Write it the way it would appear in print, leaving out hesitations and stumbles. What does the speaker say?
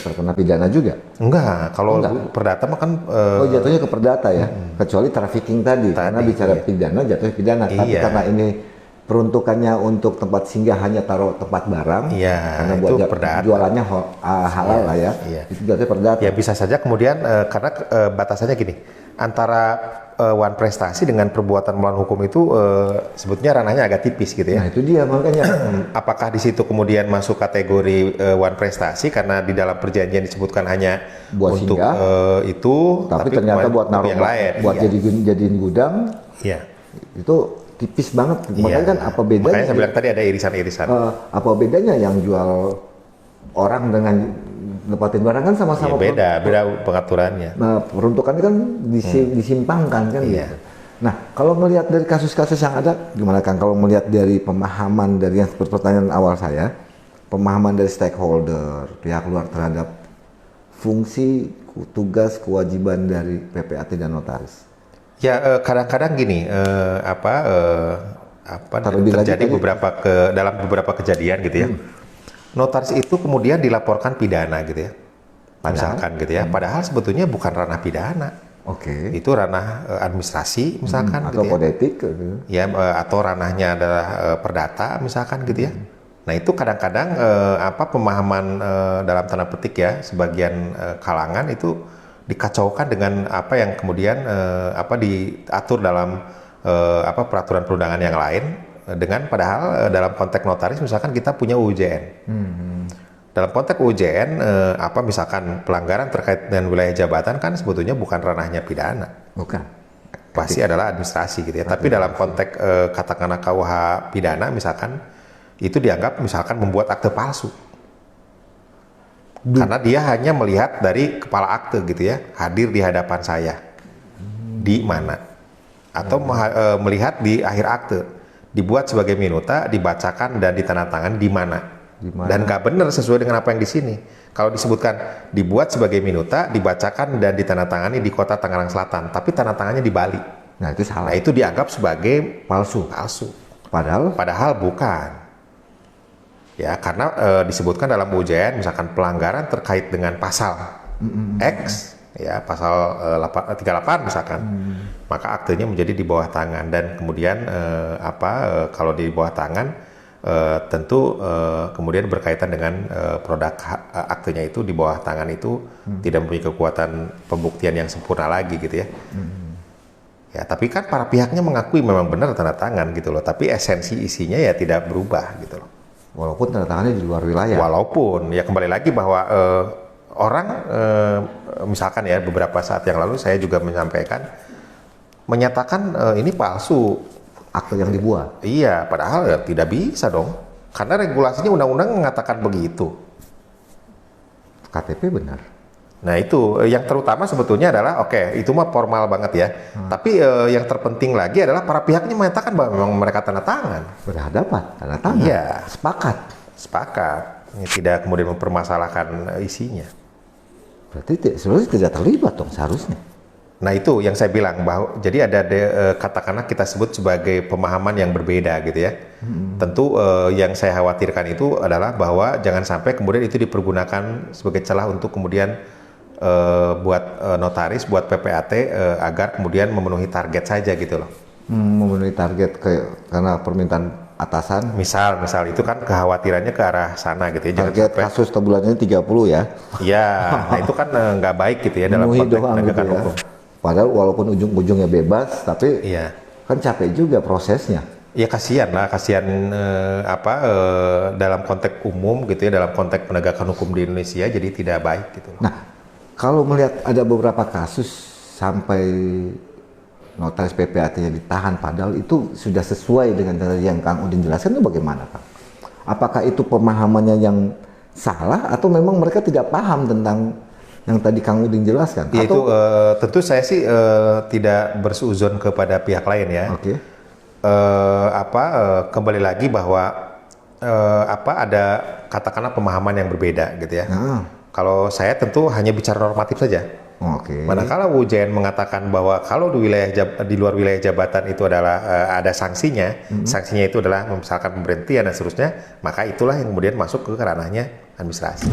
terkena pidana juga? Enggak, kalau perdata mah kan Oh, jatuhnya ke perdata ya, kecuali trafficking tadi karena bicara pidana jatuhnya pidana. Tapi karena ini peruntukannya untuk tempat singgah hanya taruh tempat barang, karena buat jualannya halal lah ya, itu jatuhnya perdata. Ya bisa saja kemudian karena batasannya gini, antara wan prestasi dengan perbuatan melawan hukum itu sebetulnya ranahnya agak tipis gitu ya. Nah itu dia makanya. Apakah di situ kemudian masuk kategori wan prestasi karena di dalam perjanjian disebutkan hanya buat untuk singgah, itu, tapi ternyata buat naruh yang lain, buat jadiin gudang, itu tipis banget. Makanya kan apa bedanya? Makanya saya bilang tadi ada irisan-irisan. Apa bedanya yang jual orang dengan nempatin barang kan sama-sama beda pengaturannya. Nah, peruntukannya kan disimpangkan kan gitu. Nah, kalau melihat dari kasus-kasus yang ada, gimana Kang? Kalau melihat dari pemahaman dari yang seperti pertanyaan awal saya, pemahaman dari stakeholder, pihak luar terhadap fungsi, tugas, kewajiban dari PPAT dan notaris. Ya kadang-kadang gini, terjadi dalam beberapa kejadian gitu ya. Notaris itu kemudian dilaporkan pidana gitu ya, misalkan gitu ya. Padahal sebetulnya bukan ranah pidana. Itu ranah administrasi misalkan atau gitu kode etik ya, atau ranahnya adalah perdata misalkan gitu ya. Nah itu kadang-kadang pemahaman dalam tanda petik ya sebagian kalangan itu dikacaukan dengan apa yang kemudian diatur dalam peraturan perundangan yang lain, dengan padahal dalam konteks notaris misalkan kita punya UJN. Dalam konteks UJN misalkan pelanggaran terkait dengan wilayah jabatan kan sebetulnya bukan ranahnya pidana. Bukan. Pasti adalah administrasi gitu ya. Tapi dalam konteks katakanlah KUH pidana misalkan itu dianggap misalkan membuat akte palsu. Karena dia hanya melihat dari kepala akte gitu ya, hadir di hadapan saya. Di mana? Atau melihat di akhir akte. Dibuat sebagai minuta, dibacakan dan ditandatangani di mana. Dan nggak benar sesuai dengan apa yang di sini. Kalau disebutkan dibuat sebagai minuta, dibacakan dan ditandatangani di kota Tangerang Selatan, tapi tanda tangannya di Bali. Nah itu salah. Nah itu dianggap sebagai palsu. Padahal bukan. Ya karena disebutkan dalam UJN misalkan pelanggaran terkait dengan pasal X. Ya pasal 38 misalkan, maka aktenya menjadi di bawah tangan dan kemudian kalau di bawah tangan tentu kemudian berkaitan dengan produk aktenya itu di bawah tangan itu tidak mempunyai kekuatan pembuktian yang sempurna lagi gitu ya. Ya tapi kan para pihaknya mengakui memang benar tanda tangan gitu loh, tapi esensi isinya ya tidak berubah gitu loh. Walaupun tanda tangannya di luar wilayah. Walaupun ya kembali lagi bahwa orang misalkan ya beberapa saat yang lalu saya juga menyatakan ini palsu akte yang dibuat. Iya, padahal ya tidak bisa dong, karena regulasinya undang-undang mengatakan begitu. KTP benar. Nah itu yang terutama sebetulnya adalah itu mah formal banget ya. Tapi yang terpenting lagi adalah para pihaknya menyatakan bahwa memang mereka tanda tangan. Berhadapan, tanda tangan. Iya. Sepakat. Ini tidak kemudian mempermasalahkan isinya. Berarti sebenarnya tidak terlibat dong seharusnya. Nah itu yang saya bilang bahwa jadi ada katakanlah kita sebut sebagai pemahaman yang berbeda gitu ya. Tentu yang saya khawatirkan itu adalah bahwa jangan sampai kemudian itu dipergunakan sebagai celah untuk kemudian buat notaris, buat PPAT agar kemudian memenuhi target saja gitu loh. Memenuhi target karena permintaan atasan. Misal itu kan kekhawatirannya ke arah sana gitu ya. Target kasus bulannya 30 ya. Iya, nah itu kan nggak baik gitu ya dalam konteks penegakan hukum. Padahal walaupun ujung-ujungnya bebas, tapi kan capek juga prosesnya. Ya kasihan dalam konteks umum gitu ya, dalam konteks penegakan hukum di Indonesia jadi tidak baik gitu. Nah, kalau melihat ada beberapa kasus sampai notaris PPAT-nya ditahan, padahal itu sudah sesuai dengan yang Kang Udin jelaskan, itu bagaimana Kang? Apakah itu pemahamannya yang salah atau memang mereka tidak paham tentang yang tadi Kang Udin jelaskan? Ya, itu tentu saya sih tidak bersuuzon kepada pihak lain ya. Kembali lagi bahwa ada katakanlah pemahaman yang berbeda gitu ya. Kalau saya tentu hanya bicara normatif saja. Manakala UJN mengatakan bahwa kalau di luar wilayah jabatan itu adalah ada sanksinya, sanksinya itu adalah misalkan pemberhentian dan seterusnya, maka itulah yang kemudian masuk ke ranahnya administrasi.